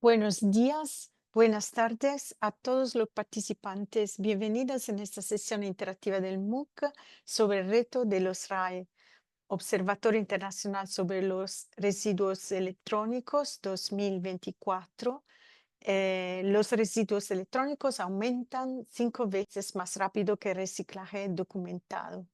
Buenos días, buenas tardes a todos los participantes. Bienvenidos en esta sesión interactiva del MOOC sobre el reto de los RAE, Observatorio Internacional sobre los Residuos Electrónicos 2024. Los residuos electrónicos aumentan 5 veces más rápido que el reciclaje documentado.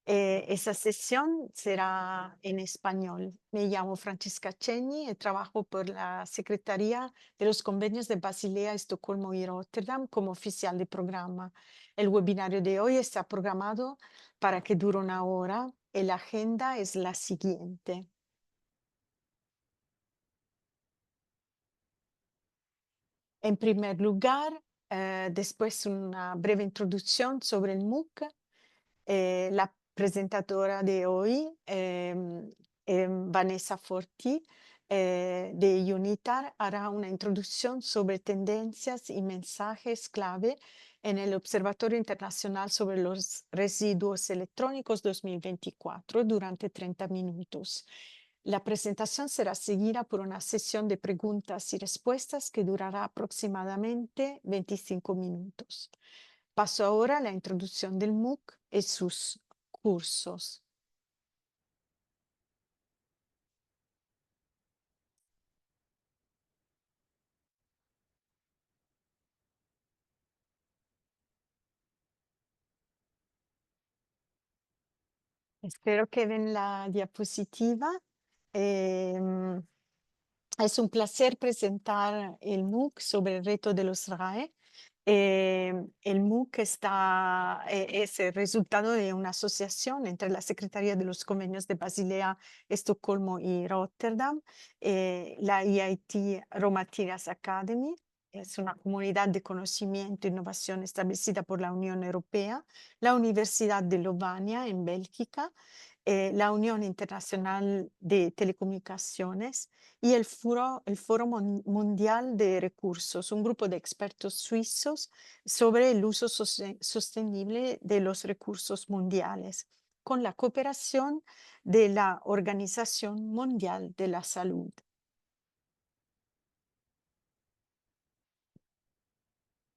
Esa sesión será en español. Me llamo Francesca Cegni y trabajo por la Secretaría de los Convenios de Basilea, Estocolmo y Rotterdam como oficial de programa. El webinario de hoy está programado para que dure 1 hora y la agenda es la siguiente. En primer lugar, después una breve introducción sobre el MOOC. La presentadora de hoy, Vanessa Forti, de UNITAR, hará una introducción sobre tendencias y mensajes clave en el Observatorio Internacional sobre los Residuos Electrónicos 2024 durante 30 minutos. La presentación será seguida por una sesión de preguntas y respuestas que durará aproximadamente 25 minutos. Paso ahora a la introducción del MOOC y sus cursos. Espero que ven la diapositiva. Em, es un placer presentar el MOOC sobre el reto de los RAE. El MOOC es el resultado de una asociación entre la Secretaría de los Convenios de Basilea, Estocolmo y Rotterdam, la EIT Roma Materials Academy. Es una comunidad de conocimiento e innovación establecida por la Unión Europea, la Universidad de Lovania en Bélgica, la Unión Internacional de Telecomunicaciones y el Foro Mundial de Recursos, un grupo de expertos suizos sobre el uso sostenible de los recursos mundiales, con la cooperación de la Organización Mundial de la Salud.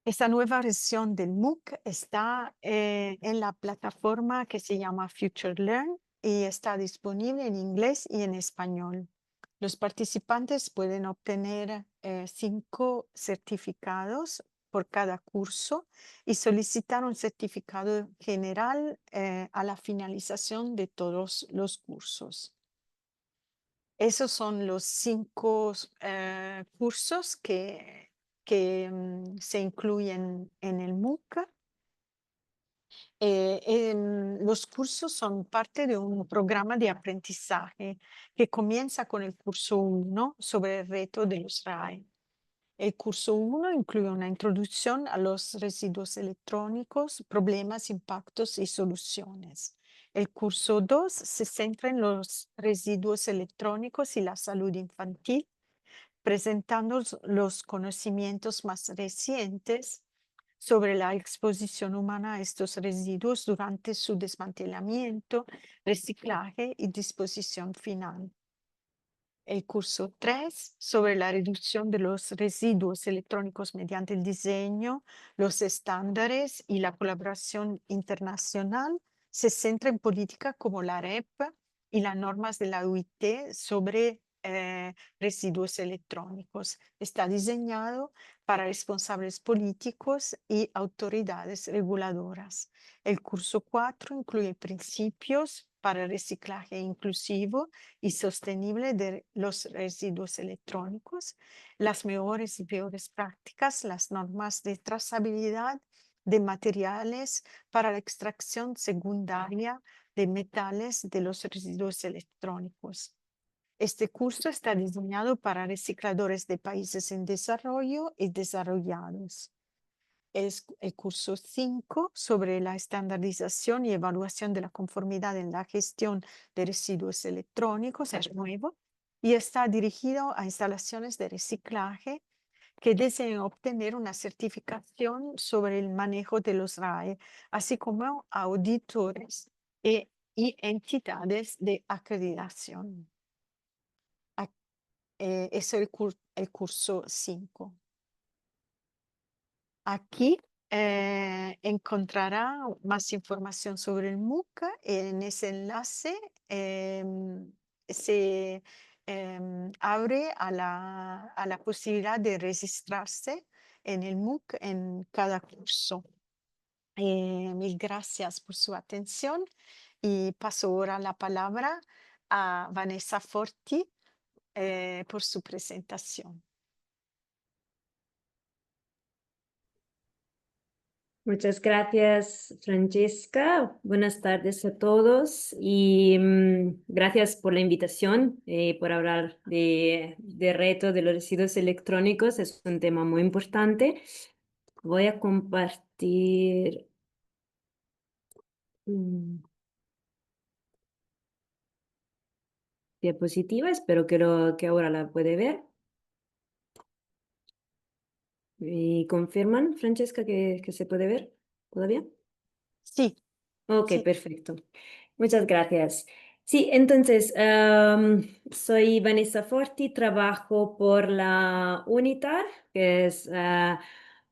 Esta nueva versión del MOOC está en la plataforma que se llama Future Learn y está disponible en inglés y en español. Los participantes pueden obtener 5 certificados por cada curso y solicitar un certificado general a la finalización de todos los cursos. Esos son los 5 cursos que se incluyen en el MOOC. Los cursos son parte de un programa de aprendizaje que comienza con el curso 1 sobre el reto de los RAE. El curso 1 incluye una introducción a los residuos electrónicos, problemas, impactos y soluciones. El curso 2 se centra en los residuos electrónicos y la salud infantil, presentando los conocimientos más recientes sobre la exposición humana a estos residuos durante su desmantelamiento, reciclaje y disposición final. El curso 3 sobre la reducción de los residuos electrónicos mediante el diseño, los estándares y la colaboración internacional se centra en política como la REP y las normas de la OIT sobre residuos electrónicos. Está diseñado para responsables políticos y autoridades reguladoras. El curso 4 incluye principios para el reciclaje inclusivo y sostenible de los residuos electrónicos, las mejores y peores prácticas, las normas de trazabilidad de materiales para la extracción secundaria de metales de los residuos electrónicos. Este curso está diseñado para recicladores de países en desarrollo y desarrollados. Es el curso 5 sobre la estandarización y evaluación de la conformidad en la gestión de residuos electrónicos, es nuevo, y está dirigido a instalaciones de reciclaje que deseen obtener una certificación sobre el manejo de los RAE, así como a auditores y entidades de acreditación. eso es el curso 5. Aquí encontrará más información sobre el MOOC. En ese enlace se abre a la posibilidad de registrarse en el MOOC en cada curso. Mil gracias por su atención y paso ahora la palabra a Vanessa Forti por su presentación. Muchas gracias, Francesca. Buenas tardes a todos y gracias por la invitación, por hablar de reto de los residuos electrónicos. Es un tema muy importante. Voy a compartir diapositiva. Espero que ahora la puede ver. ¿Y confirman, Francesca, que se puede ver todavía? Sí, Ok, sí. perfecto. Muchas gracias. Sí, entonces, soy Vanessa Forti, trabajo por la UNITAR, que es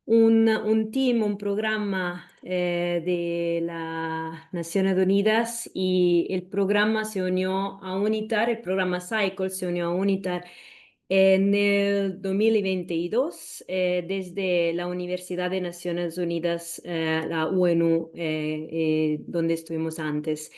un team, un programa de las Naciones Unidas, y el programa se unió a UNITAR, el programa Cycle se unió a UNITAR en el 2022, desde la Universidad de Naciones Unidas, la UNU, donde estuvimos antes.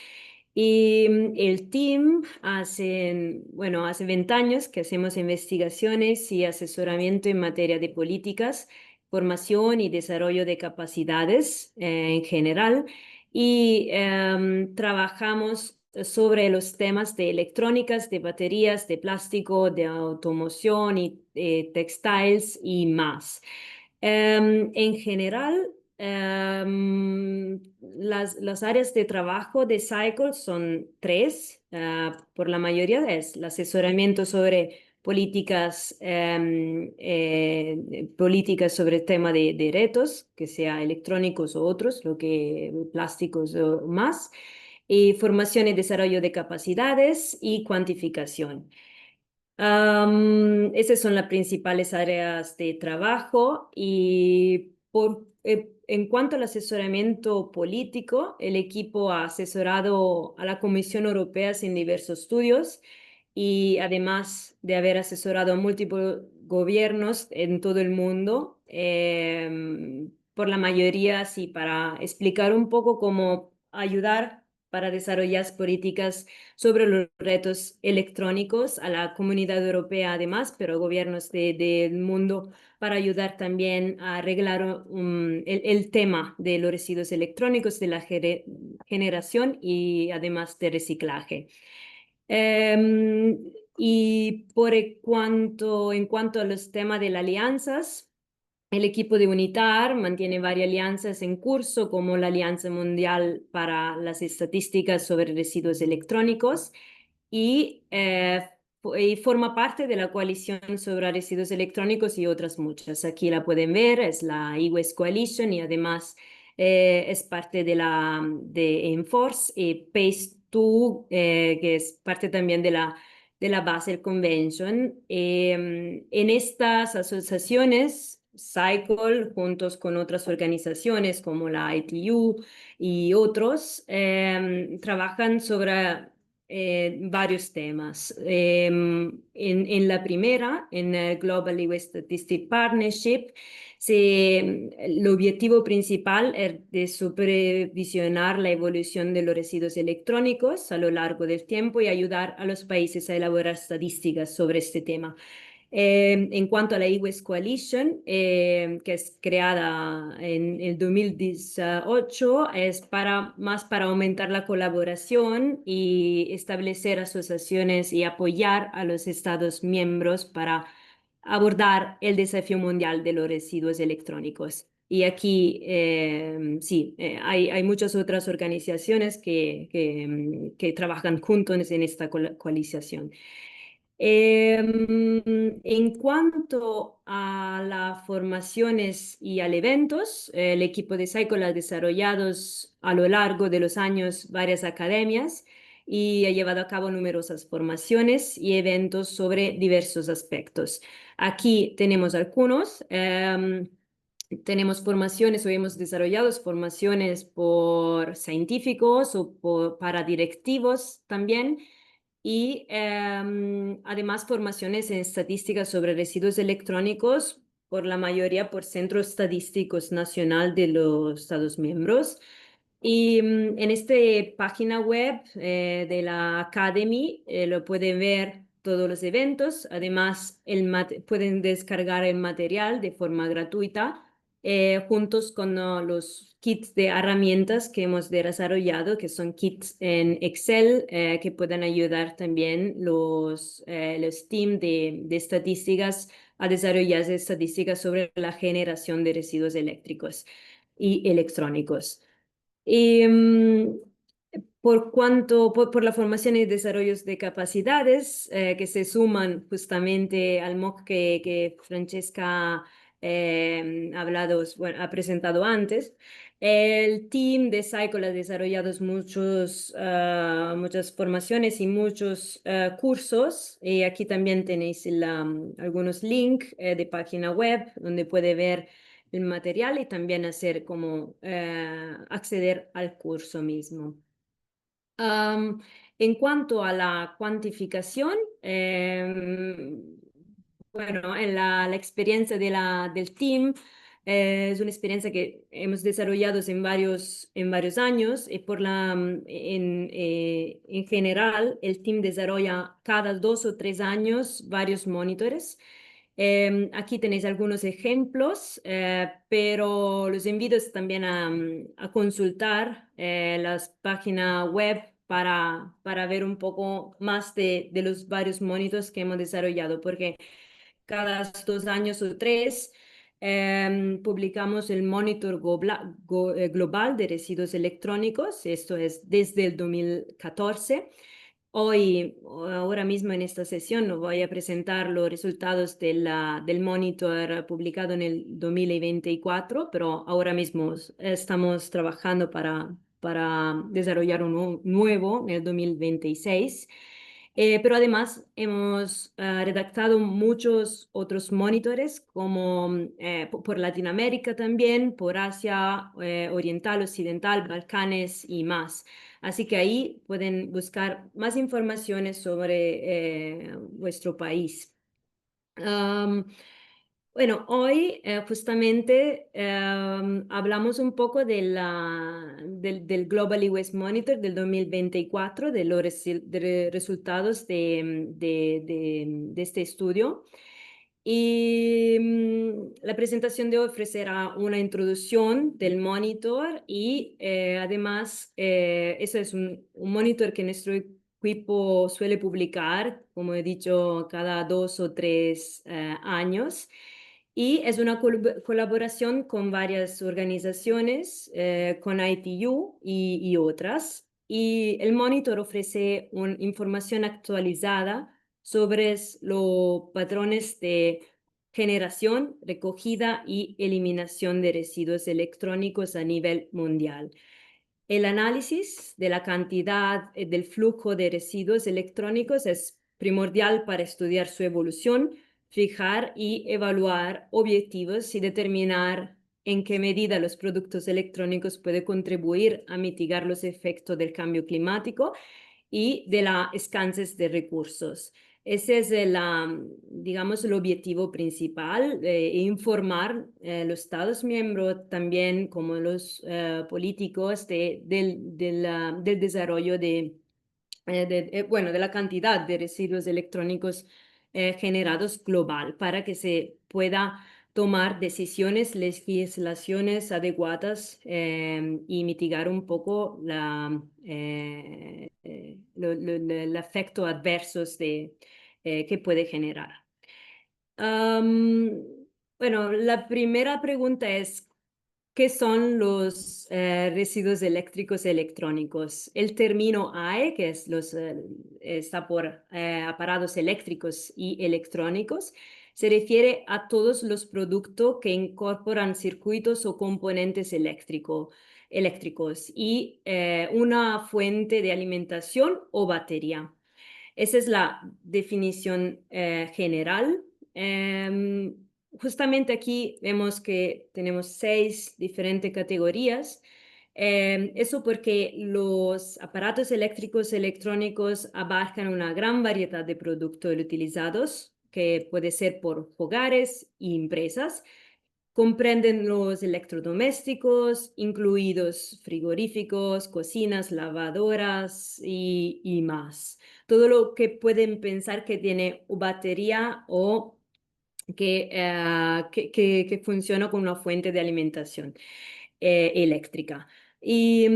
Y el team hace 20 años que hacemos investigaciones y asesoramiento en materia de políticas, formación y desarrollo de capacidades en general. Y trabajamos sobre los temas de electrónicas, de baterías, de plástico, de automoción y textiles y más. En general, las áreas de trabajo de Cycle son tres. Por la mayoría es el asesoramiento sobre políticas sobre el tema de retos, que sea electrónicos o otros, lo que plásticos o más, y formación y desarrollo de capacidades y cuantificación. Esas son las principales áreas de trabajo, y en cuanto al asesoramiento político, el equipo ha asesorado a la Comisión Europea en diversos estudios, y además de haber asesorado a múltiples gobiernos en todo el mundo, por la mayoría sí, para explicar un poco cómo ayudar para desarrollar políticas sobre los retos electrónicos a la comunidad europea además, pero a gobiernos del mundo, para ayudar también a arreglar el tema de los residuos electrónicos, de la generación y además de reciclaje. Em, en cuanto a los temas de las alianzas, el equipo de UNITAR mantiene varias alianzas en curso, como la Alianza Mundial para las Estadísticas sobre Residuos Electrónicos, y forma parte de la Coalición sobre Residuos Electrónicos y otras muchas. Aquí la pueden ver, es la e-Waste Coalition, y además es parte de Enforce y PACE2, que es parte también de la Basel Convention. En estas asociaciones, Cycle, juntos con otras organizaciones como la ITU y otros, trabajan sobre varios temas. En la primera, en el Global E-Waste Statistic Partnership, el objetivo principal es de supervisionar la evolución de los residuos electrónicos a lo largo del tiempo y ayudar a los países a elaborar estadísticas sobre este tema. En cuanto a la e-Waste Coalition, que es creada en el 2018, es más para aumentar la colaboración y establecer asociaciones y apoyar a los Estados miembros para abordar el desafío mundial de los residuos electrónicos. Y aquí, sí, hay muchas otras organizaciones que trabajan juntos en esta coalición. En cuanto a las formaciones y al eventos, el equipo de Cycle ha desarrollado a lo largo de los años varias academias y ha llevado a cabo numerosas formaciones y eventos sobre diversos aspectos. Aquí tenemos algunos. Tenemos formaciones o hemos desarrollado formaciones por científicos o para directivos también. Y además formaciones en estadística sobre residuos electrónicos, por la mayoría por Centro Estadístico Nacional de los Estados miembros. Y en esta página web de la Academy lo pueden ver todos los eventos. Además, pueden descargar el material de forma gratuita juntos con los kits de herramientas que hemos desarrollado, que son kits en Excel, que pueden ayudar también los team de estadísticas a desarrollar estadísticas sobre la generación de residuos eléctricos y electrónicos. Y por la formación y desarrollos de capacidades que se suman justamente al MOOC que Francesca ha presentado antes. El team de Cycle ha desarrollado muchas formaciones y muchos cursos. Y aquí también tenéis algunos links de página web donde puede ver el material y también hacer como acceder al curso mismo. En cuanto a la cuantificación, bueno, en la experiencia del team es una experiencia que hemos desarrollado en varios años y en general el team desarrolla cada 2 o 3 años varios monitores. Aquí tenéis algunos ejemplos, pero los invito también a consultar las páginas web para ver un poco más de los varios monitores que hemos desarrollado, porque cada 2 años o 3 publicamos el Monitor Global de Residuos Electrónicos, esto es desde el 2014. Ahora mismo en esta sesión os voy a presentar los resultados del monitor publicado en el 2024, pero ahora mismo estamos trabajando para desarrollar uno nuevo en el 2026. Pero además hemos redactado muchos otros monitores como por Latinoamérica también, por Asia Oriental, Occidental, Balcanes y más. Así que ahí pueden buscar más informaciones sobre vuestro país. Bueno, hoy justamente hablamos un poco del Global E-Waste Monitor del 2024, de los resultados de este estudio. Y la presentación de hoy ofrecerá una introducción del monitor y además eso es un monitor que nuestro equipo suele publicar, como he dicho, cada 2 o 3 años. Y es una colaboración con varias organizaciones, con ITU y otras. Y el monitor ofrece información actualizada sobre los patrones de generación, recogida y eliminación de residuos electrónicos a nivel mundial. El análisis de la cantidad del flujo de residuos electrónicos es primordial para estudiar su evolución, fijar y evaluar objetivos y determinar en qué medida los productos electrónicos pueden contribuir a mitigar los efectos del cambio climático y de la escasez de recursos. Ese es digamos, el objetivo principal, informar los Estados miembros también como los políticos del desarrollo bueno, de la cantidad de residuos electrónicos generados global para que se pueda tomar decisiones, legislaciones adecuadas y mitigar un poco el efecto adversos que puede generar. Bueno, la primera pregunta es, ¿qué son los residuos eléctricos electrónicos? El término AE, que es está por aparatos eléctricos y electrónicos, se refiere a todos los productos que incorporan circuitos o componentes eléctricos, eléctricos y una fuente de alimentación o batería. Esa es la definición general. Justamente aquí vemos que tenemos 6 diferentes categorías. Eso porque los aparatos eléctricos electrónicos abarcan una gran variedad de productos utilizados, que puede ser por hogares y empresas. Comprenden los electrodomésticos, incluidos frigoríficos, cocinas, lavadoras y más. Todo lo que pueden pensar que tiene batería o que funciona con una fuente de alimentación eléctrica. Y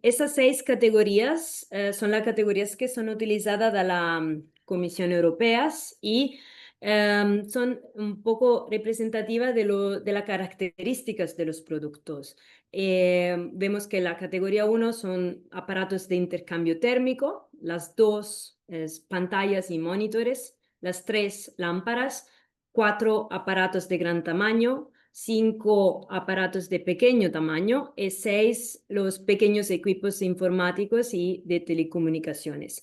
esas 6 categorías son las categorías que son utilizadas de la Comisión Europea y son un poco representativas de las características de los productos. Vemos que la categoría 1 son aparatos de intercambio térmico, las 2 es pantallas y monitores, las 3 lámparas, 4 aparatos de gran tamaño, 5 aparatos de pequeño tamaño y 6 los pequeños equipos informáticos y de telecomunicaciones.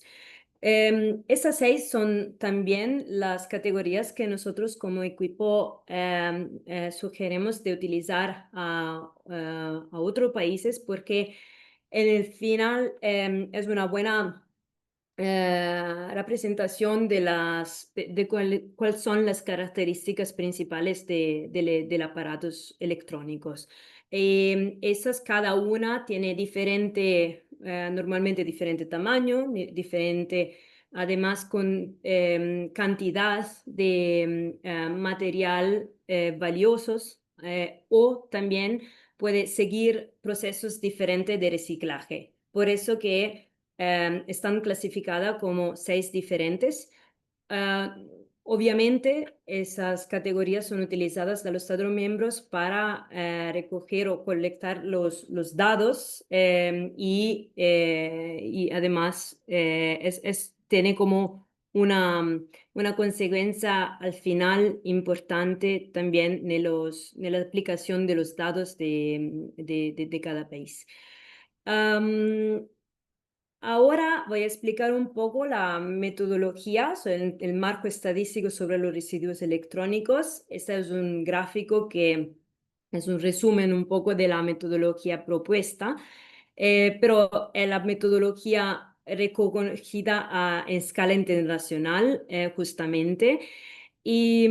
Esas 6 son también las categorías que nosotros como equipo sugerimos de utilizar a otros países porque en el final es una buena representación de cuáles son las características principales del aparatos electrónicos. Esas cada una tiene normalmente diferente tamaño, diferente, además con cantidad de material valiosos o también puede seguir procesos diferentes de reciclaje. Por eso que están clasificadas como 6 diferentes. Obviamente, esas categorías son utilizadas de los Estados miembros para recoger o colectar los datos y además tiene como una consecuencia al final importante también en la aplicación de los datos de cada país. Ahora voy a explicar un poco la metodología, el marco estadístico sobre los residuos electrónicos. Este es un gráfico que es un resumen un poco de la metodología propuesta, pero es la metodología recogida a escala internacional, justamente. Y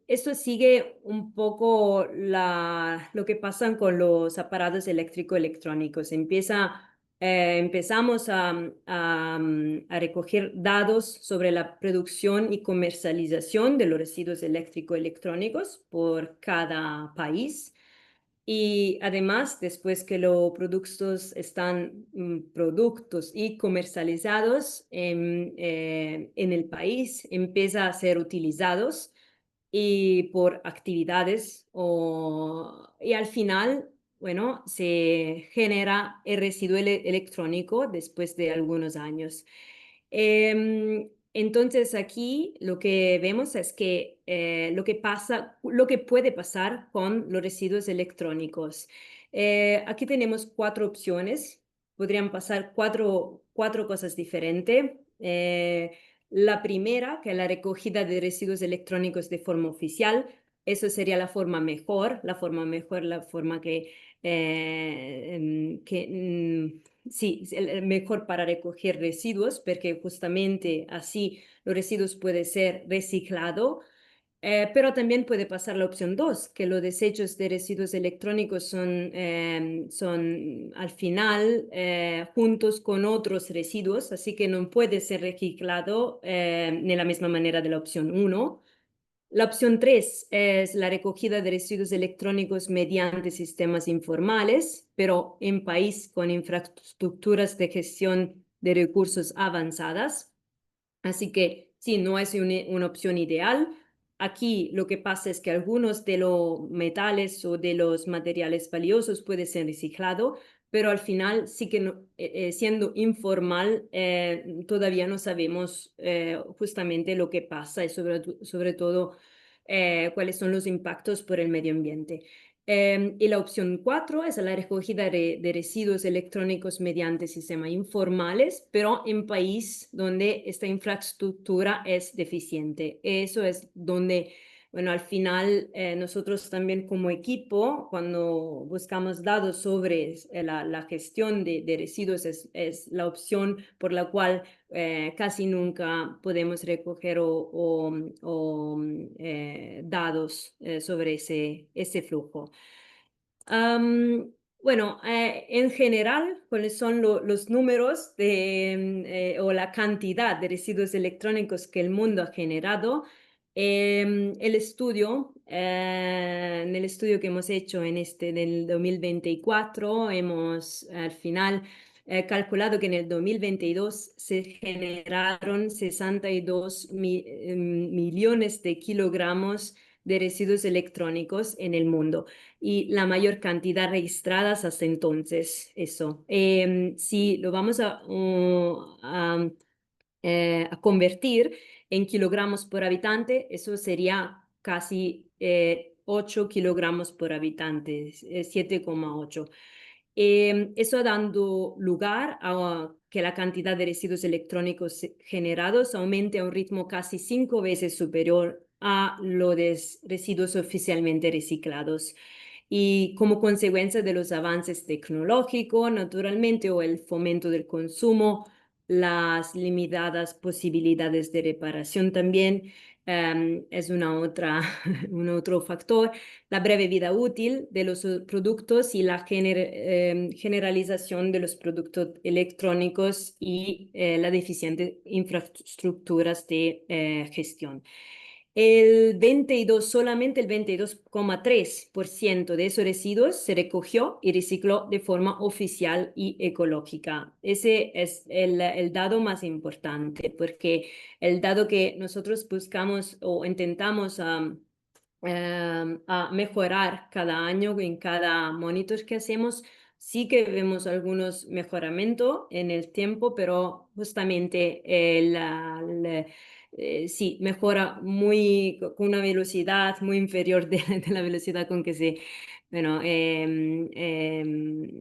esto sigue un poco lo que pasa con los aparatos eléctrico-electrónicos. Empezamos a recoger datos sobre la producción y comercialización de los residuos eléctrico-electrónicos por cada país. Y además, después que los productos están productos y comercializados en el país, empieza a ser utilizados y por actividades y al final, bueno, se genera el residuo electrónico después de algunos años. Entonces aquí lo que vemos es que lo que puede pasar con los residuos electrónicos. Aquí tenemos 4 opciones. Podrían pasar cuatro cosas diferentes. La primera, que es la recogida de residuos electrónicos de forma oficial. Eso sería la forma mejor, la forma sí, es el mejor para recoger residuos, porque justamente así los residuos pueden ser reciclados. Pero también puede pasar la opción 2, que los desechos de residuos electrónicos son al final juntos con otros residuos, así que no puede ser reciclado de la misma manera de la opción 1. La opción 3 es la recogida de residuos electrónicos mediante sistemas informales, pero en país con infraestructuras de gestión de recursos avanzadas. Así que sí, no es una opción ideal. Aquí lo que pasa es que algunos de los metales o de los materiales valiosos pueden ser reciclados, pero al final sí que siendo informal todavía no sabemos justamente lo que pasa y sobre todo cuáles son los impactos por el medio ambiente. Y la opción 4 es la recogida de residuos electrónicos mediante sistemas informales, pero en país donde esta infraestructura es deficiente. Eso es donde, bueno, al final nosotros también como equipo, cuando buscamos datos sobre la gestión de residuos, es la opción por la cual casi nunca podemos recoger datos sobre ese flujo. Bueno, en general, ¿cuáles son los números o la cantidad de residuos electrónicos que el mundo ha generado? En el estudio que hemos hecho del 2024, hemos al final calculado que en el 2022 se generaron 62 millones de kilogramos de residuos electrónicos en el mundo y la mayor cantidad registradas hasta entonces. Eso. Si lo vamos a convertir en kilogramos por habitante, eso sería casi 8 kilogramos por habitante, 7,8. Eso dando lugar a que la cantidad de residuos electrónicos generados aumente a un ritmo casi 5 veces superior a lo de residuos oficialmente reciclados. Y como consecuencia de los avances tecnológicos, naturalmente, o el fomento del consumo, las limitadas posibilidades de reparación también es un otro factor, la breve vida útil de los productos y la generalización de los productos electrónicos y la deficiente infraestructuras de gestión. Solamente el 22,3% de esos residuos se recogió y recicló de forma oficial y ecológica. Ese es el dato más importante, porque el dato que nosotros buscamos o intentamos a mejorar cada año en cada monitor que hacemos, sí que vemos algunos mejoramientos en el tiempo, pero justamente sí, mejora con una velocidad muy inferior de la velocidad con que bueno,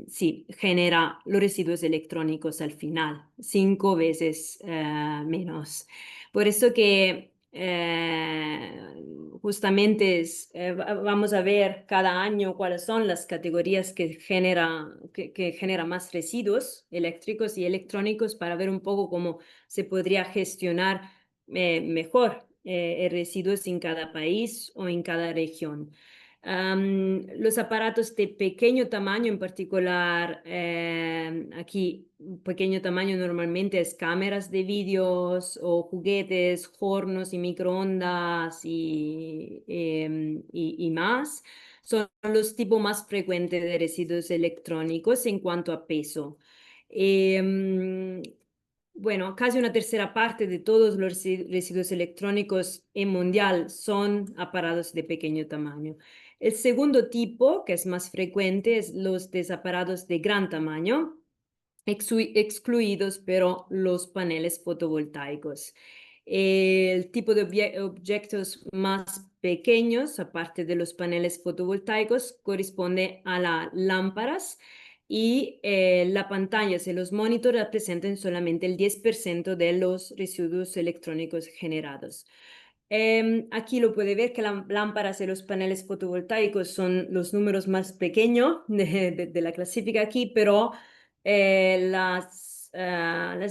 sí, genera los residuos electrónicos al final, 5 veces menos. Por eso que justamente vamos a ver cada año cuáles son las categorías que genera más residuos eléctricos y electrónicos para ver un poco cómo se podría gestionar mejor residuos en cada país o en cada región. Los aparatos de pequeño tamaño, en particular, aquí pequeño tamaño normalmente es cámaras de vídeos o juguetes, hornos y microondas y más, son los tipos más frecuentes de residuos electrónicos en cuanto a peso. Bueno, casi una tercera parte de todos los residuos electrónicos en mundial son aparatos de pequeño tamaño. El segundo tipo, que es más frecuente, es los desaparados de gran tamaño, excluidos pero los paneles fotovoltaicos. El tipo de objetos más pequeños, aparte de los paneles fotovoltaicos, corresponde a las lámparas y las pantallas y los monitores representan solamente el 10% de los residuos electrónicos generados. Aquí lo puede ver que las lámparas y los paneles fotovoltaicos son los números más pequeños de la clasifica aquí, pero las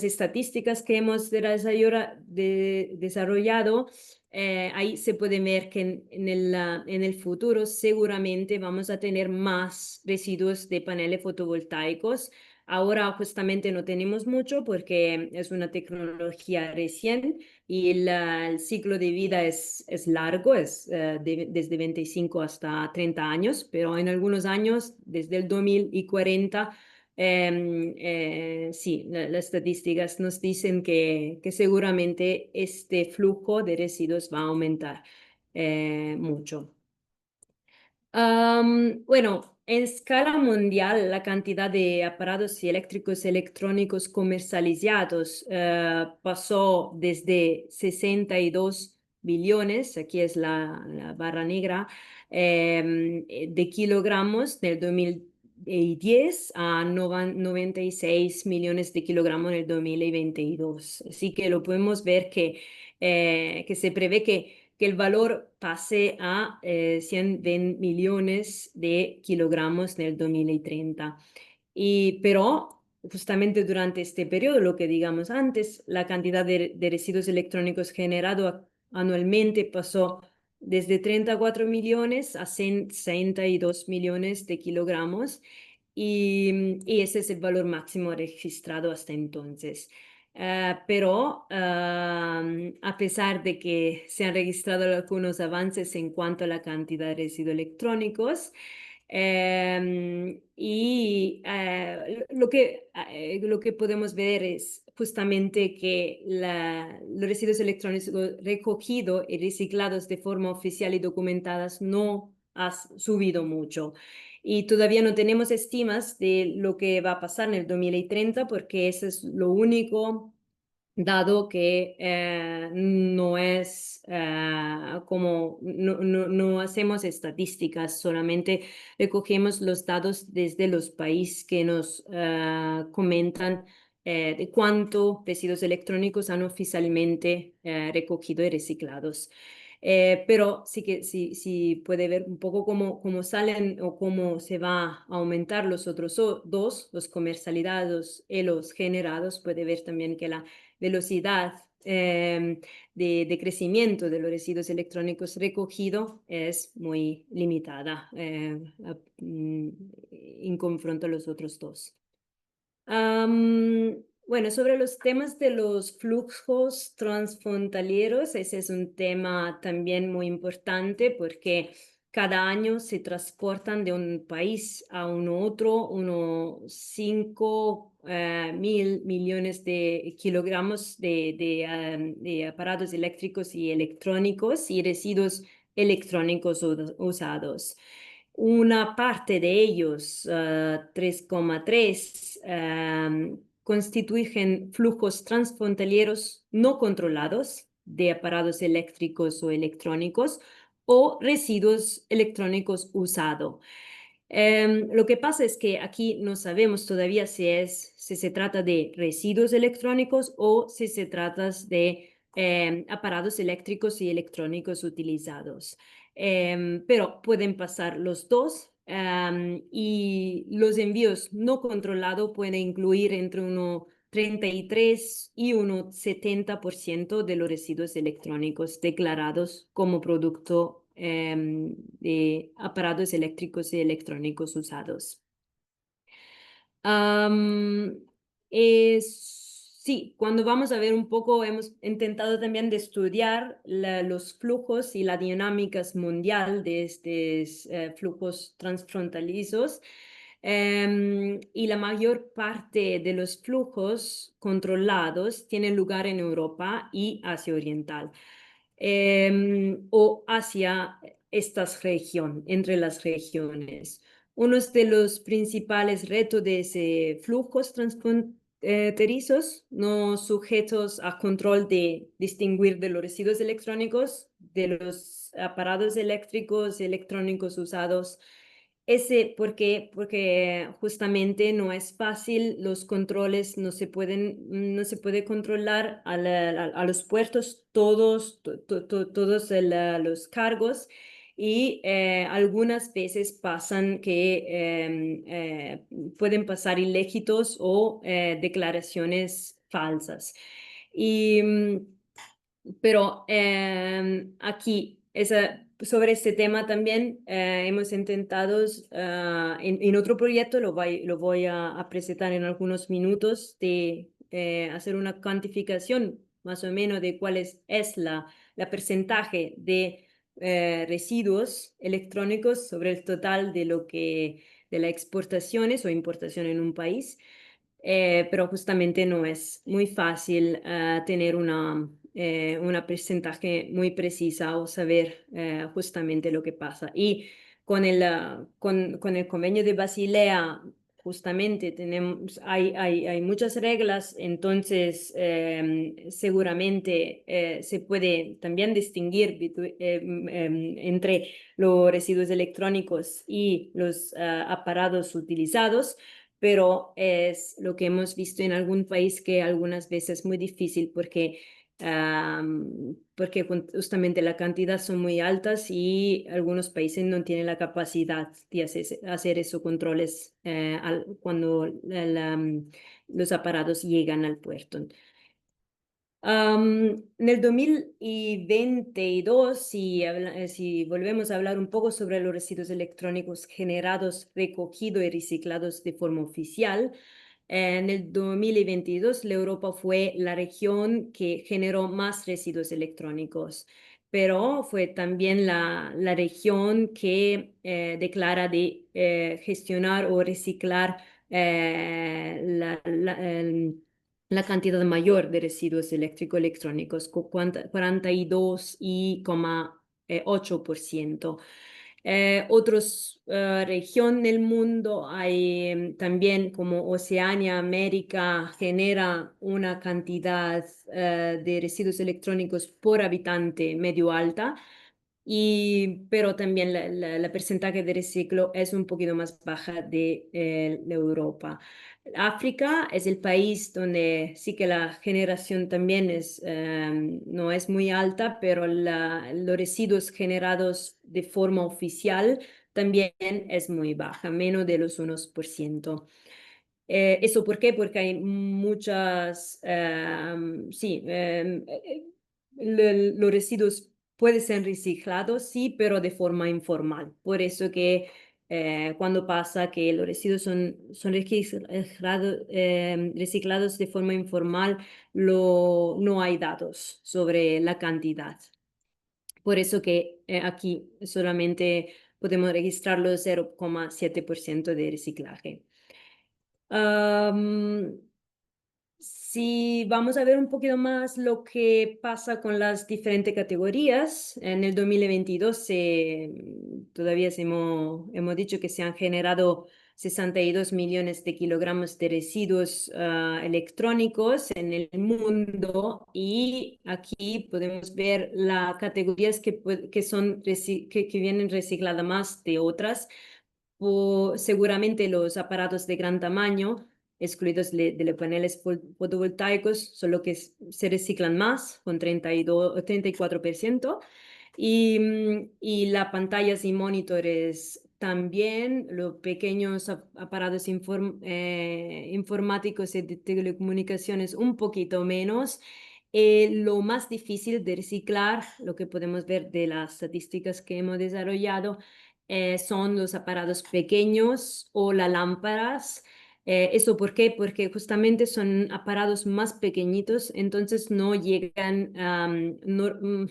estadísticas que hemos desarrollado, ahí se puede ver que en el futuro seguramente vamos a tener más residuos de paneles fotovoltaicos. Ahora justamente no tenemos mucho porque es una tecnología recién y el ciclo de vida es largo, desde 25 hasta 30 años, pero en algunos años, desde el 2040, sí, las estadísticas nos dicen que seguramente este flujo de residuos va a aumentar mucho. Bueno, en escala mundial, la cantidad de aparatos eléctricos electrónicos comercializados pasó desde 62 billones, aquí es la barra negra, de kilogramos del 2010 a 96 millones de kilogramos en el 2022. Así que lo podemos ver que se prevé que el valor pase a 120 millones de kilogramos en el 2030. Pero justamente durante este periodo, lo que digamos antes, la cantidad de residuos electrónicos generados anualmente pasó desde 34 millones a 62 millones de kilogramos y ese es el valor máximo registrado hasta entonces. Pero a pesar de que se han registrado algunos avances en cuanto a la cantidad de residuos electrónicos, lo que podemos ver es justamente que los residuos electrónicos recogidos y reciclados de forma oficial y documentadas no ha subido mucho. Y todavía no tenemos estimas de lo que va a pasar en el 2030 porque eso es lo único dado que no es como, no hacemos estadísticas, solamente recogemos los datos desde los países que nos comentan de cuánto residuos electrónicos han oficialmente recogido y reciclados. Pero sí que sí puede ver un poco cómo salen o cómo se va a aumentar los otros dos, los comercializados y los generados. Puede ver también que la velocidad de crecimiento de los residuos electrónicos recogidos es muy limitada en confronto a los otros dos. Bueno, sobre los temas de los flujos transfrontalieros, ese es un tema también muy importante porque cada año se transportan de un país a un otro unos 5.000 millones de kilogramos de aparatos eléctricos y electrónicos y residuos electrónicos usados. Una parte de ellos, 3,3, constituyen flujos transfrontalieros no controlados de aparatos eléctricos o electrónicos o residuos electrónicos usados. Lo que pasa es que aquí no sabemos todavía si se trata de residuos electrónicos o si se trata de aparatos eléctricos y electrónicos utilizados. Pero pueden pasar los dos y los envíos no controlados pueden incluir entre uno 33 y uno 70% de los residuos electrónicos declarados como producto de aparatos eléctricos y electrónicos usados. Sí, cuando vamos a ver un poco, hemos intentado también de estudiar los flujos y las dinámicas mundial de estos flujos transfronterizos. Y la mayor parte de los flujos controlados tienen lugar en Europa y Asia Oriental, o hacia estas regiones, entre las regiones. Uno de los principales retos de ese flujos transfronterizos, no sujetos a control de distinguir de los residuos electrónicos, de los aparatos eléctricos y electrónicos usados. Porque justamente no es fácil, los controles no se puede controlar a los puertos todos los cargos y algunas veces pasan que pueden pasar ilícitos o declaraciones falsas. Pero aquí, sobre este tema también hemos intentado, en otro proyecto, lo voy a presentar en algunos minutos, de hacer una cuantificación más o menos de cuál es la porcentaje de residuos electrónicos sobre el total de las exportaciones o importación en un país. Pero justamente no es muy fácil tener una porcentaje muy precisa o saber justamente lo que pasa. Y con el convenio de Basilea justamente hay muchas reglas, entonces seguramente se puede también distinguir entre los residuos electrónicos y los aparatos utilizados, pero es lo que hemos visto en algún país que algunas veces es muy difícil porque justamente la cantidad son muy altas y algunos países no tienen la capacidad de hacer esos controles cuando los aparatos llegan al puerto. En el 2022, si volvemos a hablar un poco sobre los residuos electrónicos generados, recogidos y reciclados de forma oficial, en el 2022 la Europa fue la región que generó más residuos electrónicos, pero fue también la región que declara de gestionar o reciclar la cantidad mayor de residuos eléctrico-electrónicos, 42,8%. Otras regiones del mundo hay también como Oceania, América, genera una cantidad de residuos electrónicos por habitante medio alta, pero también la porcentaje de reciclo es un poquito más baja de Europa. África es el país donde sí que la generación también no es muy alta, pero los residuos generados de forma oficial también es muy baja, menos de los 1%. ¿Eso por qué? Porque hay muchas, los residuos pueden ser reciclados, sí, pero de forma informal. Por eso que cuando pasa que los residuos son reciclados de forma informal, no hay datos sobre la cantidad. Por eso que aquí solamente podemos registrar los 0,7% de reciclaje. Si vamos a ver un poquito más lo que pasa con las diferentes categorías, en el 2022 todavía hemos dicho que se han generado 62 millones de kilogramos de residuos electrónicos en el mundo, y aquí podemos ver las categorías que vienen recicladas más de otras. Seguramente los aparatos de gran tamaño, excluidos de los paneles fotovoltaicos, son los que se reciclan más, con 34%. Y las pantallas y monitores también, los pequeños aparatos informáticos y de telecomunicaciones un poquito menos. Lo más difícil de reciclar, lo que podemos ver de las estadísticas que hemos desarrollado, son los aparatos pequeños o las lámparas. ¿Eso por qué? Porque justamente son aparatos más pequeñitos, entonces no llegan,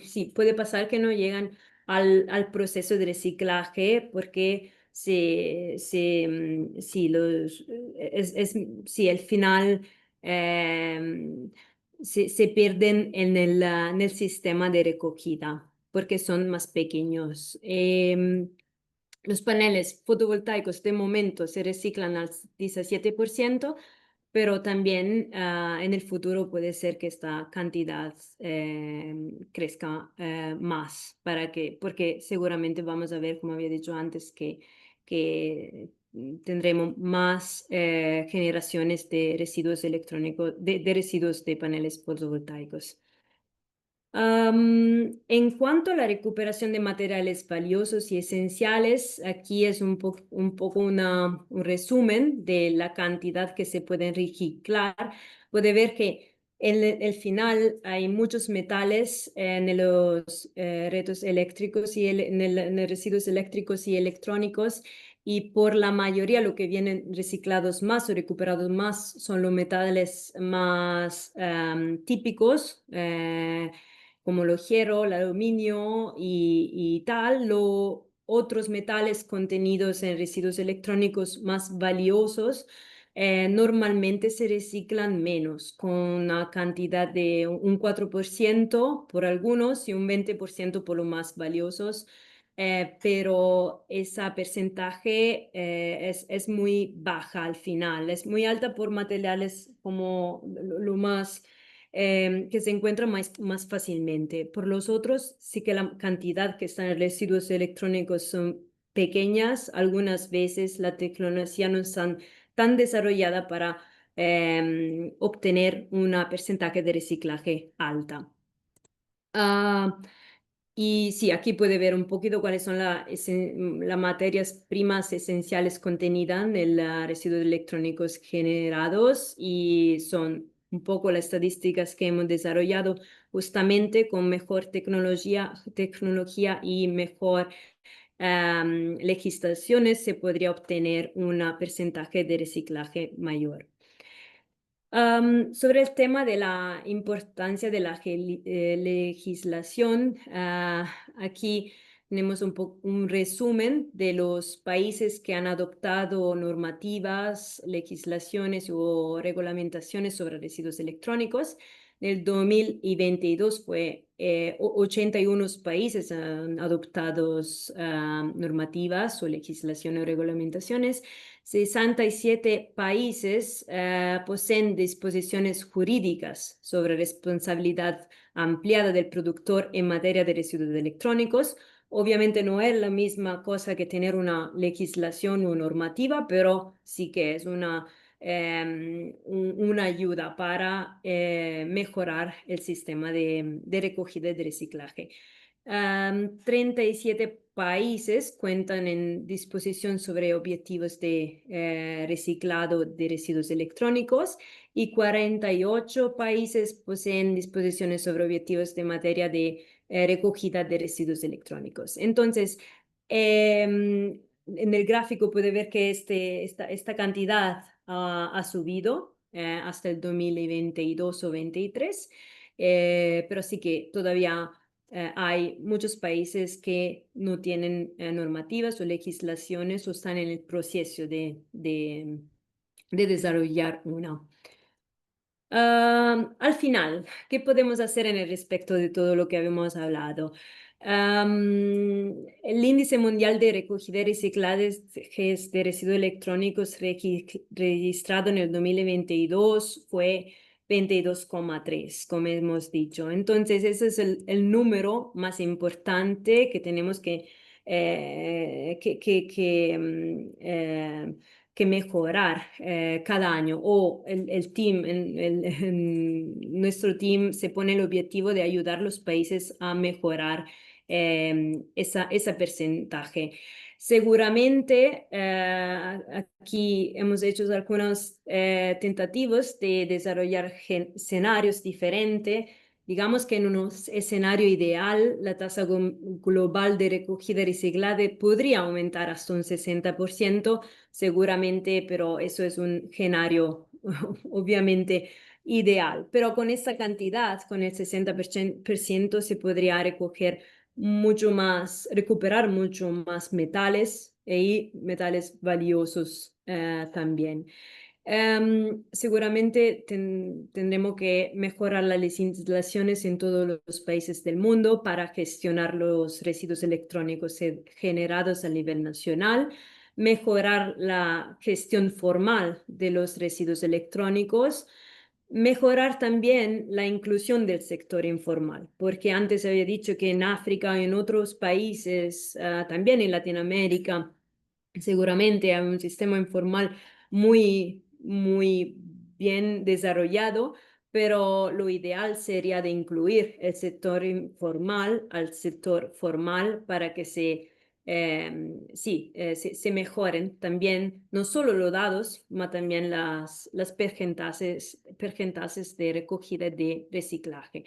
sí, puede pasar que no llegan al proceso de reciclaje porque sí, al final se pierden en el sistema de recogida porque son más pequeños. Los paneles fotovoltaicos de momento se reciclan al 17%, pero también en el futuro puede ser que esta cantidad crezca más, porque seguramente vamos a ver, como había dicho antes, que tendremos más generaciones de residuos electrónicos, de residuos de paneles fotovoltaicos. En cuanto a la recuperación de materiales valiosos y esenciales, aquí es un poco un resumen de la cantidad que se pueden reciclar. Puede ver que en el final hay muchos metales en los retos eléctricos y en los residuos eléctricos y electrónicos, y por la mayoría lo que vienen reciclados más o recuperados más son los metales más típicos, como el hierro, el aluminio y tal. Los otros metales contenidos en residuos electrónicos más valiosos normalmente se reciclan menos, con una cantidad de un 4% por algunos y un 20% por los más valiosos. pero ese porcentaje es muy baja al final, es muy alta por materiales como lo más que se encuentra más fácilmente. Por los otros, sí que la cantidad que están en residuos electrónicos son pequeñas, algunas veces la tecnología no está tan desarrollada para obtener un porcentaje de reciclaje alta. Ah, y sí, aquí puede ver un poquito cuáles son las materias primas esenciales contenidas en el residuos electrónicos generados y son un poco las estadísticas que hemos desarrollado justamente con mejor tecnología y mejor legislaciones se podría obtener un porcentaje de reciclaje mayor. Sobre el tema de la importancia de la legislación, aquí tenemos un resumen de los países que han adoptado normativas, legislaciones o regulamentaciones sobre residuos electrónicos. En el 2022 fue 81 países han adoptado normativas o legislaciones o regulamentaciones. 67 países poseen disposiciones jurídicas sobre responsabilidad ampliada del productor en materia de residuos electrónicos. Obviamente no es la misma cosa que tener una legislación o normativa, pero sí que es una ayuda para mejorar el sistema de recogida y de reciclaje. 37 países cuentan en disposición sobre objetivos de reciclado de residuos electrónicos y 48 países poseen disposiciones sobre objetivos de materia de recogida de residuos electrónicos. Entonces, en el gráfico puede ver que esta cantidad ha subido hasta el 2022 o 2023, pero sí que todavía hay muchos países que no tienen normativas o legislaciones o están en el proceso de desarrollar una. Al final, ¿qué podemos hacer en el respecto de todo lo que habíamos hablado? El índice mundial de recogida y reciclaje de residuos electrónicos registrado en el 2022 fue 22,3, como hemos dicho. Entonces, ese es el número más importante que tenemos que mejorar cada año. O el team, nuestro team se pone el objetivo de ayudar a los países a mejorar ese porcentaje. Seguramente aquí hemos hecho algunos tentativos de desarrollar escenarios diferentes. Digamos que en un escenario ideal, la tasa global de recogida y reciclaje podría aumentar hasta un 60%, seguramente, pero eso es un escenario obviamente ideal. Pero con esta cantidad, con el 60%, se podría recuperar mucho más metales y metales valiosos también. Seguramente tendremos que mejorar las legislaciones en todos los países del mundo para gestionar los residuos electrónicos generados a nivel nacional, mejorar la gestión formal de los residuos electrónicos, mejorar también la inclusión del sector informal, porque antes había dicho que en África y en otros países, también en Latinoamérica, seguramente hay un sistema informal muy bien desarrollado, pero lo ideal sería de incluir el sector informal al sector formal para que se mejoren también no solo los datos, sino también las porcentajes de recogida de reciclaje.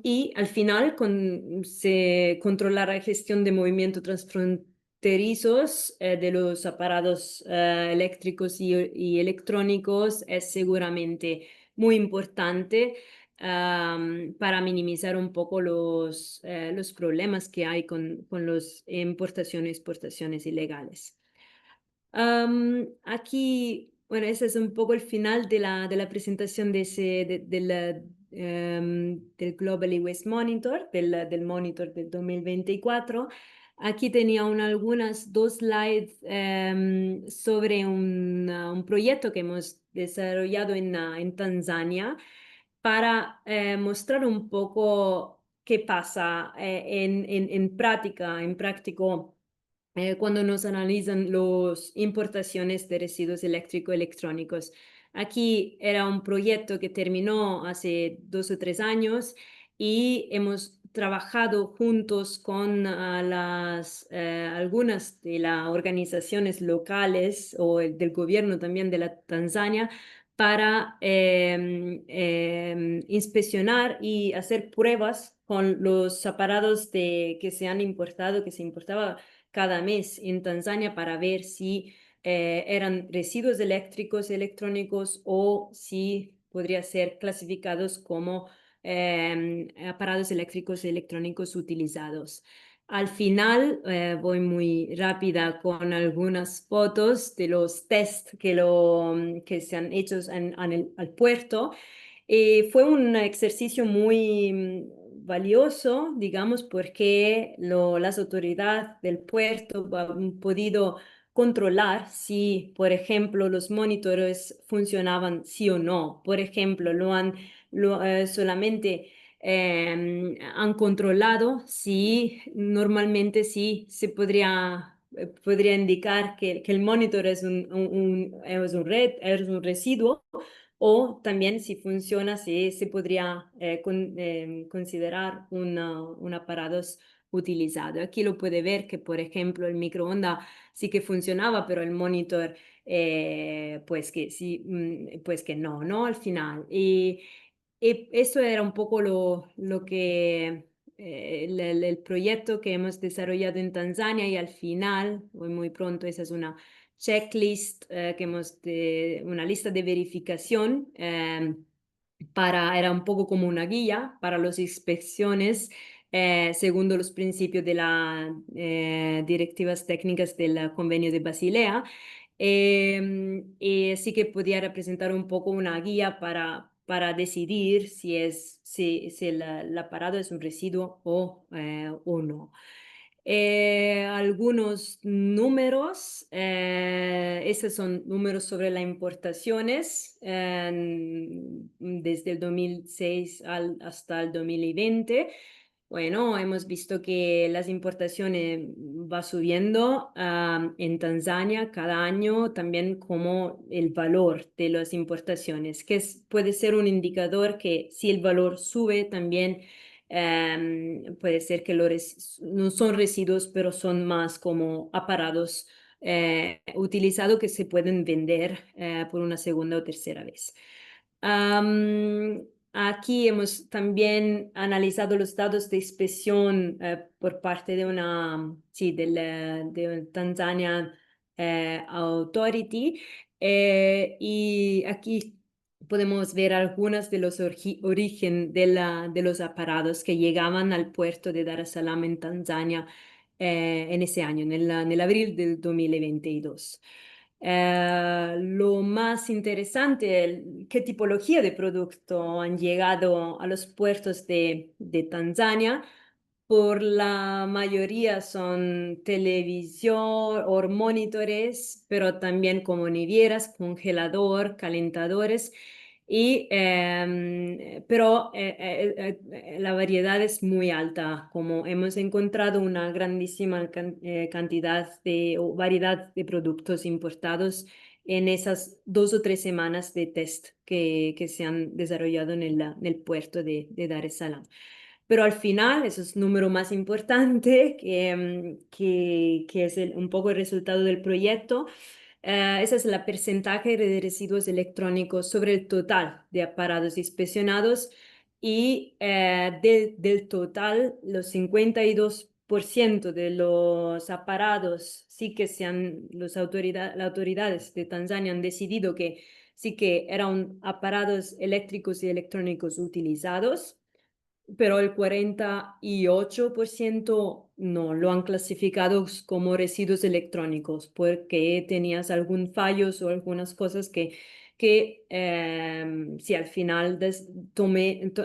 Y al final, se controlar la gestión de movimiento transfronterizos de los aparatos eléctricos y electrónicos es seguramente muy importante para minimizar un poco los problemas que hay con las importaciones y exportaciones ilegales. Aquí, bueno, ese es un poco el final de la presentación del Global E-Waste Monitor, del monitor del 2024. Aquí tenía algunas dos slides sobre un proyecto que hemos desarrollado en Tanzania para mostrar un poco qué pasa en práctica, en práctico, cuando nos analizan las importaciones de residuos eléctrico-electrónicos. Aquí era un proyecto que terminó hace 2 o 3 años y hemos trabajado juntos con algunas de las organizaciones locales o del gobierno también de la Tanzania para inspeccionar y hacer pruebas con los aparatos que se han importado, que se importaba cada mes en Tanzania para ver si eran residuos eléctricos, electrónicos o si podría ser clasificados como aparatos eléctricos y electrónicos utilizados. Al final, voy muy rápida con algunas fotos de los test que se han hecho al puerto. Fue un ejercicio muy valioso, digamos, porque las autoridades del puerto han podido controlar si, por ejemplo, los monitores funcionaban sí o no. Por ejemplo, solamente han controlado si normalmente sí se podría indicar que el monitor es un residuo o también si funciona, si se podría considerar un aparato utilizado. Aquí lo puede ver que, por ejemplo, el microondas sí que funcionaba, pero el monitor, pues que sí, pues que no, ¿no? Al final. Y eso era un poco lo que el proyecto que hemos desarrollado en Tanzania y al final, hoy muy pronto, esa es una checklist una lista de verificación era un poco como una guía para las inspecciones según los principios de las directivas técnicas del Convenio de Basilea. Y sí que podía representar un poco una guía para decidir si el aparato es un residuo o no. Algunos números, esos son números sobre las importaciones desde el 2006 hasta el 2020. Bueno, hemos visto que las importaciones va subiendo en Tanzania cada año, también como el valor de las importaciones, que puede ser un indicador que si el valor sube también puede ser que no son residuos, pero son más como aparatos utilizados que se pueden vender por una segunda o tercera vez. Aquí hemos también analizado los datos de inspección por parte de Tanzania Authority y aquí podemos ver algunas de los orígenes de los aparatos que llegaban al puerto de Dar es Salaam en Tanzania en ese año, en el abril del 2022. Lo más interesante, qué tipología de producto han llegado a los puertos de Tanzania. Por la mayoría son televisión o monitores, pero también como nevieras, congelador, calentadores. Pero la variedad es muy alta, como hemos encontrado una grandísima cantidad o variedad de productos importados en esas 2 o 3 semanas de test que se han desarrollado en el puerto de Dar es Salaam. Pero al final, eso es el número más importante, que es un poco el resultado del proyecto. Ese es el porcentaje de residuos electrónicos sobre el total de aparatos inspeccionados y del total, los 52% de los aparatos sí que las autoridades de Tanzania han decidido que sí que eran aparatos eléctricos y electrónicos utilizados, pero el 48% no, lo han clasificado como residuos electrónicos porque tenías algún fallos o algunas cosas que sí, al final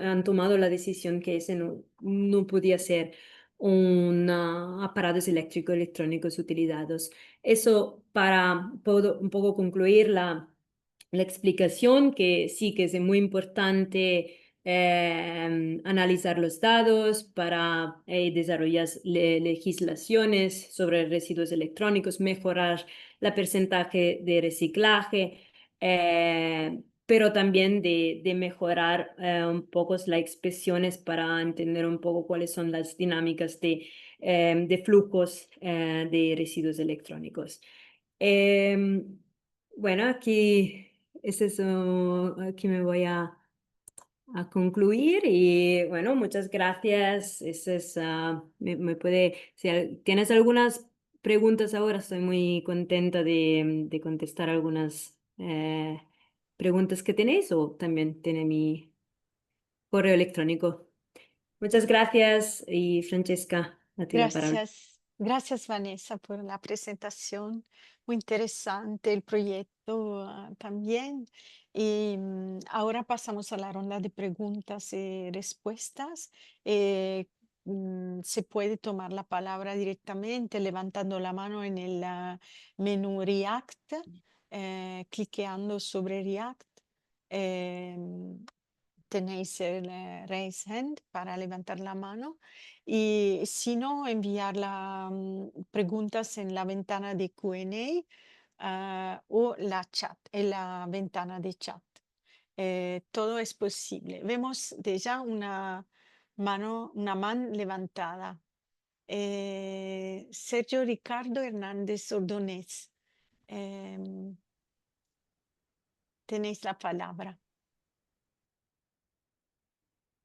han tomado la decisión que ese no podía ser un aparatos eléctricos electrónicos utilizados. Eso para un poco concluir la explicación, que sí que es muy importante analizar los datos para desarrollar legislaciones sobre residuos electrónicos, mejorar la porcentaje de reciclaje, pero también de mejorar un poco las expresiones para entender un poco cuáles son las dinámicas de flujos de residuos electrónicos. Bueno, aquí es eso, aquí me voy a concluir y bueno, muchas gracias. Me puede, si tienes algunas preguntas ahora, estoy muy contenta de contestar algunas preguntas que tenéis o también tiene mi correo electrónico. Muchas gracias y Francesca, a ti la palabra. Gracias Vanessa por la presentación, muy interesante el proyecto también. Y ahora pasamos a la ronda de preguntas y respuestas. Se puede tomar la palabra directamente levantando la mano en el menú React, cliqueando sobre React. em, Tenéis el raise hand para levantar la mano y si no, enviar preguntas en la ventana de Q&A o la chat, en la ventana de chat. Todo es posible. Vemos ya una mano levantada. Sergio Ricardo Hernández Ordonez, em, tenéis la palabra.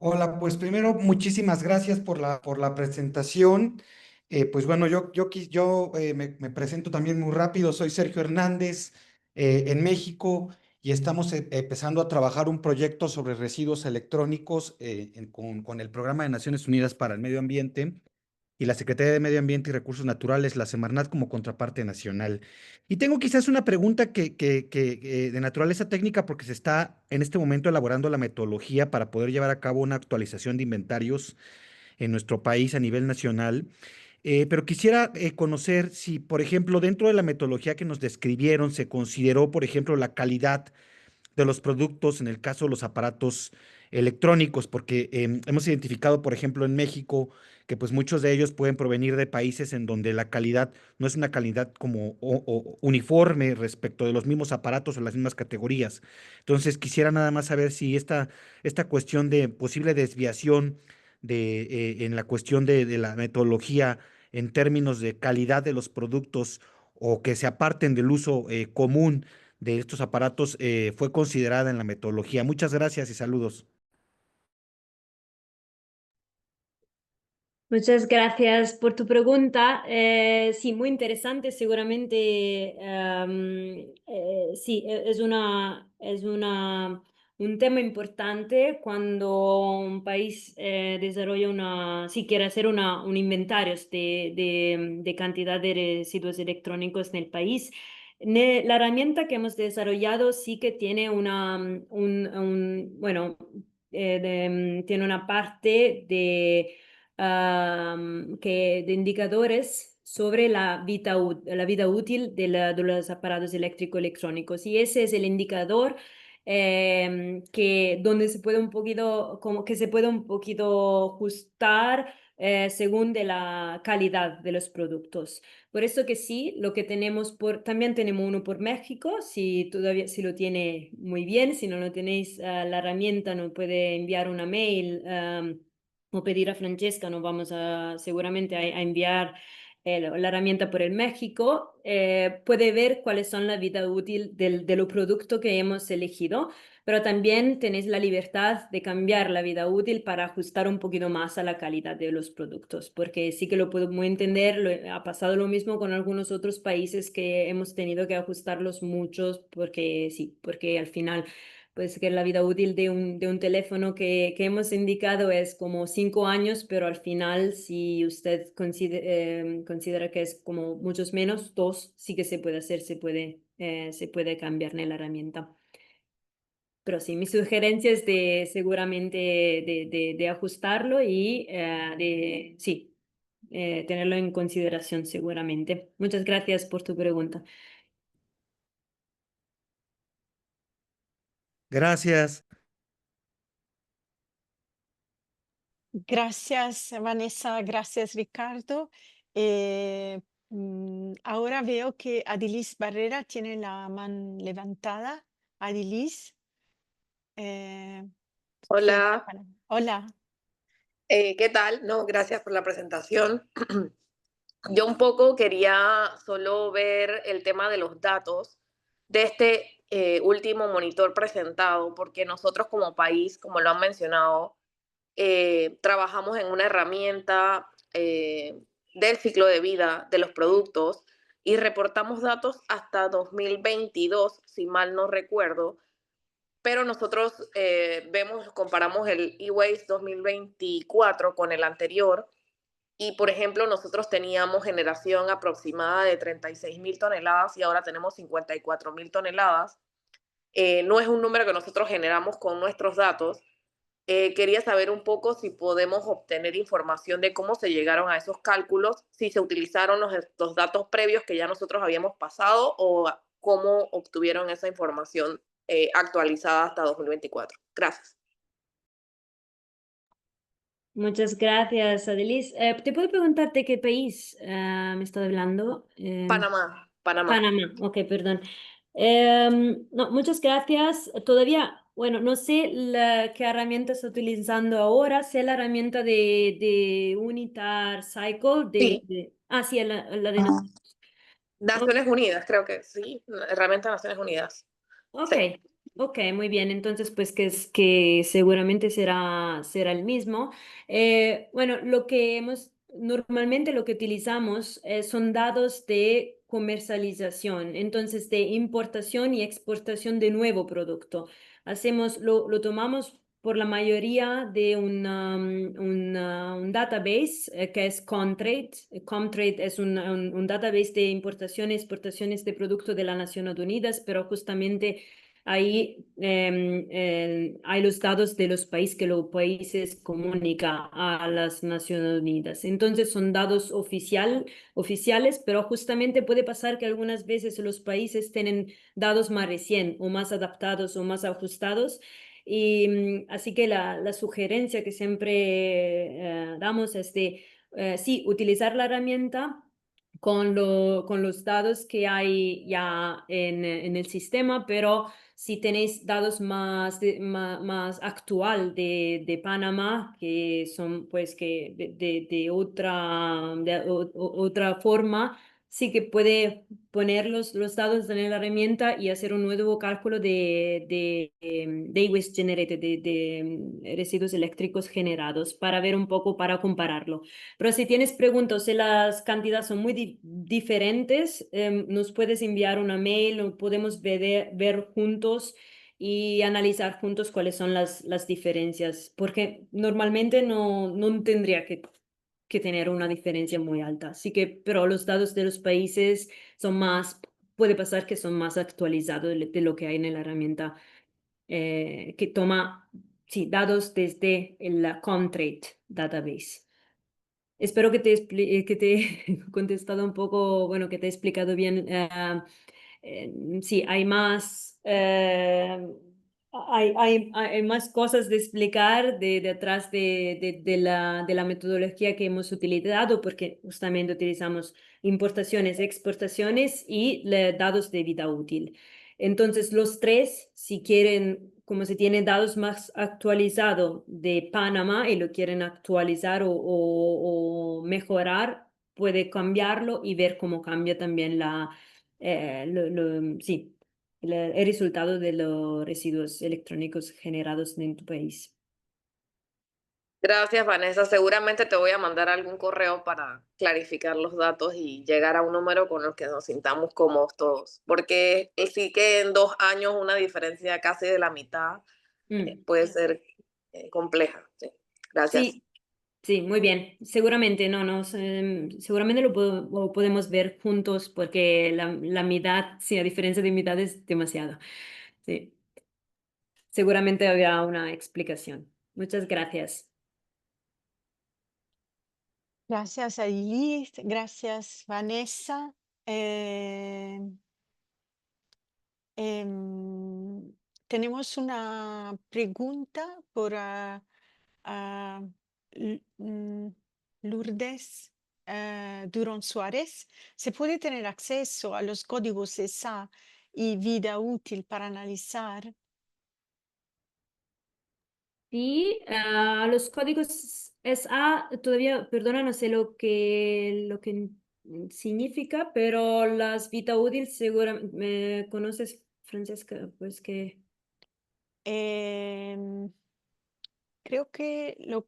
Hola, pues primero muchísimas gracias por la presentación. Pues bueno, me presento también muy rápido. Soy Sergio Hernández en México y estamos empezando a trabajar un proyecto sobre residuos electrónicos con el Programa de Naciones Unidas para el Medio Ambiente y la Secretaría de Medio Ambiente y Recursos Naturales, la Semarnat, como contraparte nacional. Y tengo quizás una pregunta de naturaleza técnica porque se está en este momento elaborando la metodología para poder llevar a cabo una actualización de inventarios en nuestro país a nivel nacional. Pero quisiera conocer si, por ejemplo, dentro de la metodología que nos describieron, se consideró, por ejemplo, la calidad de los productos, en el caso de los aparatos electrónicos, porque hemos identificado, por ejemplo, en México, que pues muchos de ellos pueden provenir de países en donde la calidad no es una calidad como uniforme respecto de los mismos aparatos o las mismas categorías. Entonces, quisiera nada más saber si esta cuestión de posible desviación en la cuestión de la metodología en términos de calidad de los productos o que se aparten del uso común de estos aparatos fue considerada en la metodología. Muchas gracias y saludos. Muchas gracias por tu pregunta. Sí, muy interesante. Seguramente, sí, un tema importante cuando un país desarrolla si quiere hacer un inventario de cantidad de residuos electrónicos en el país. La herramienta que hemos desarrollado sí que tiene bueno, tiene una parte de indicadores sobre la vida útil de los aparatos eléctrico-electrónicos. Y ese es el indicador donde se puede un poquito, como que se puede un poquito ajustar según de la calidad de los productos. Por eso que sí, lo que tenemos también tenemos uno por México, si lo tiene muy bien, si no lo tenéis, la herramienta nos puede enviar una mail o pedir a Francesca, nos vamos seguramente a enviar la herramienta por el México, puede ver cuáles son la vida útil de los productos que hemos elegido, pero también tenéis la libertad de cambiar la vida útil para ajustar un poquito más a la calidad de los productos, porque sí que lo podemos entender, ha pasado lo mismo con algunos otros países que hemos tenido que ajustarlos muchos, porque sí, porque al final pues que la vida útil de un teléfono que hemos indicado es como 5 años, pero al final si usted considera que es como muchos menos, 2, sí que se puede hacer, se puede cambiar en la herramienta. pero sí, mi sugerencia es de seguramente de ajustarlo y sí, tenerlo en consideración seguramente. Muchas gracias por tu pregunta. Gracias. Gracias, Vanessa. Gracias, Ricardo. Ahora veo que Adilis Barrera tiene la mano levantada. Adilis. Hola, Hola. ¿qué tal? No, gracias por la presentación. Yo un poco quería solo ver el tema de los datos de este último monitor presentado, porque nosotros como país, como lo han mencionado, trabajamos en una herramienta del ciclo de vida de los productos y reportamos datos hasta 2022, si mal no recuerdo, pero nosotros comparamos el e-waste 2024 con el anterior y, por ejemplo, nosotros teníamos generación aproximada de 36.000 toneladas y ahora tenemos 54.000 toneladas. No es un número que nosotros generamos con nuestros datos. Quería saber un poco si podemos obtener información de cómo se llegaron a esos cálculos, si se utilizaron los datos previos que ya nosotros habíamos pasado o cómo obtuvieron esa información actualizada hasta 2024. Gracias. Muchas gracias, Adelis. ¿Te puedo preguntar de qué país me estás hablando? Panamá, Panamá. Panamá, ok, perdón. No, muchas gracias. Todavía, bueno, no sé qué herramienta está utilizando ahora. Sé la herramienta de Unitar Cycle. Sí, Sí, la de nosotros. Naciones Unidas, creo que sí, herramienta de Naciones Unidas. Ok, Sí. ok, muy bien. Entonces, pues que seguramente será el mismo. Bueno, normalmente lo que utilizamos son datos de comercialización, entonces de importación y exportación de nuevo producto. Lo tomamos por la mayoría de un database que es Comtrade. Comtrade es un database de importación y exportaciones de productos de las Naciones Unidas, pero justamente ahí hay los datos de los países que los países comunican a las Naciones Unidas. Entonces son datos oficiales, pero justamente puede pasar que algunas veces los países tienen datos más recién o más adaptados o más ajustados. Y así que la sugerencia que siempre damos es de, sí, utilizar la herramienta con los datos que hay ya en el sistema, pero si tenéis datos más actual de Panamá, que son pues que otra forma, sí que puede poner los datos en la herramienta y hacer un nuevo cálculo de waste generated, residuos eléctricos generados, para ver un poco, para compararlo. Pero si tienes preguntas, si las cantidades son muy diferentes, nos puedes enviar una mail o podemos ver juntos y analizar juntos cuáles son las diferencias, porque normalmente no tendría que tener una diferencia muy alta. Así que, pero los datos de los países puede pasar que son más actualizados de lo que hay en la herramienta que toma, sí, datos desde la Comtrade Database. Espero que te he contestado un poco, bueno, que te he explicado bien. Sí, hay más cosas de explicar detrás de la metodología que hemos utilizado, porque justamente utilizamos importaciones, exportaciones y datos de vida útil. Entonces, los tres, si quieren, como se tienen datos más actualizados de Panamá y lo quieren actualizar o mejorar, puede cambiarlo y ver cómo cambia también sí, el resultado de los residuos electrónicos generados en tu país. Gracias, Vanessa. Seguramente te voy a mandar algún correo para clarificar los datos y llegar a un número con el que nos sintamos cómodos todos. Porque sí que en 2 años una diferencia casi de la mitad puede ser compleja. Sí. Gracias. Sí, sí, muy bien. Seguramente, seguramente lo podemos ver juntos porque la mitad, sí, a diferencia de mitad es demasiado. Sí. seguramente habrá una explicación. Muchas gracias. Gracias, Aileen. Gracias, Vanessa. Tenemos una pregunta por Lourdes Durón Suárez. ¿Se puede tener acceso a los códigos ESA y vida útil para analizar? Sí, los códigos SA todavía, perdona, no sé lo que significa, pero las vida útil seguramente me conoces, Francesca, pues que Em, Creo que los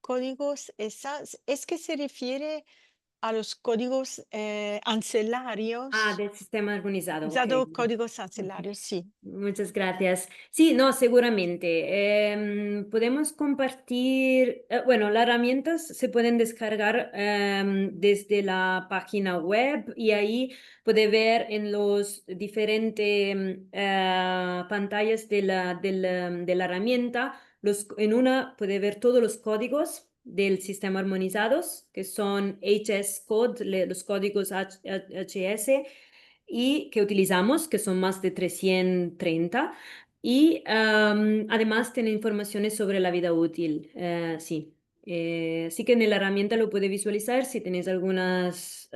códigos ESA es que se refiere a los códigos ancillarios. del sistema armonizado, ok. Usado códigos ancillarios, sí. Muchas gracias. Sí, no, seguramente. Podemos compartir, bueno, las herramientas se pueden descargar desde la página web y ahí puede ver en los diferentes pantallas de la herramienta. En una puede ver todos los códigos del sistema armonizados, que son HS Code, los códigos HS y que utilizamos, que son más de 330. Y además tiene informaciones sobre la vida útil. Sí. Sí que en la herramienta lo puede visualizar. Si tenéis algunas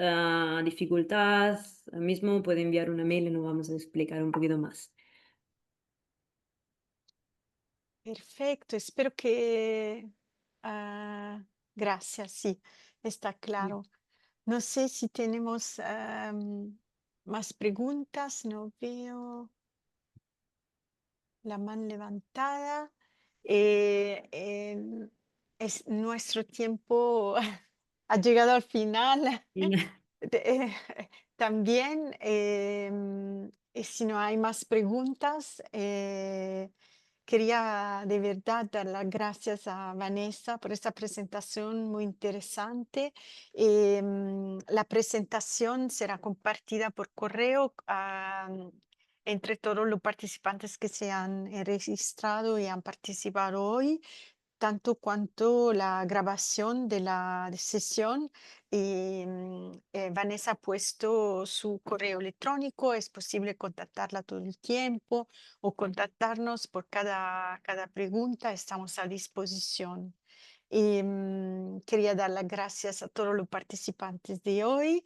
dificultades, mismo puede enviar una mail y nos vamos a explicar un poquito más. Perfecto, espero que... gracias, sí, está claro. No sé si tenemos más preguntas, no veo la mano levantada. Es nuestro tiempo ha llegado al final. También, si no hay más preguntas, quería de verdad dar las gracias a Vanessa por esta presentación muy interesante. La presentación será compartida por correo entre todos los participantes que se han registrado y han participado hoy, tanto cuanto la grabación de la sesión. Vanessa ha puesto su correo electrónico, es posible contactarla todo el tiempo o contactarnos por cada pregunta, estamos a disposición. Quería dar las gracias a todos los participantes de hoy,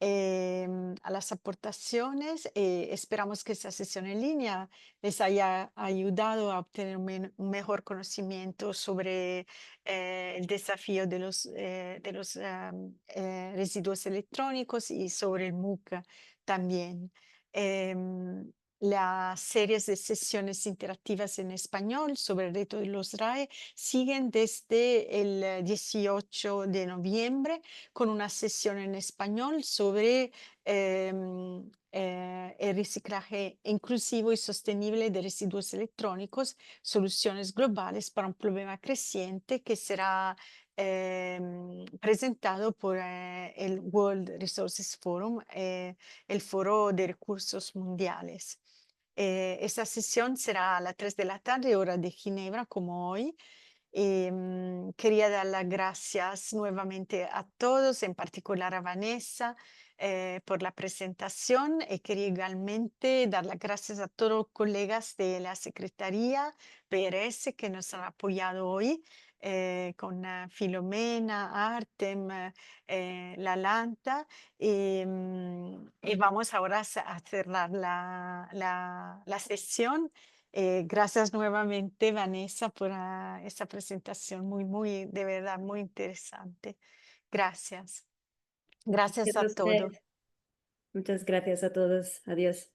a las aportaciones. Esperamos que esta sesión en línea les haya ayudado a obtener un mejor conocimiento sobre el desafío de los residuos electrónicos y sobre el MOOC también. Las series de sesiones interactivas en español sobre el reto de los RAE siguen desde el 18 de noviembre con una sesión en español sobre el reciclaje inclusivo y sostenible de residuos electrónicos, soluciones globales para un problema creciente, que será presentado por el World Resources Forum, el Foro de Recursos Mundiales. Esta sesión será a las 3 de la tarde, hora de Ginebra, como hoy. Quería dar las gracias nuevamente a todos, en particular a Vanessa, por la presentación, y quería igualmente dar las gracias a todos los colegas de la Secretaría PRS que nos han apoyado hoy, con Filomena, Artem, Lalanta. Y vamos ahora a cerrar la sesión. Gracias nuevamente, Vanessa, por esta presentación muy, de verdad, muy interesante. Gracias. Gracias Gracias a a usted. todos. Muchas gracias a todos. Adiós.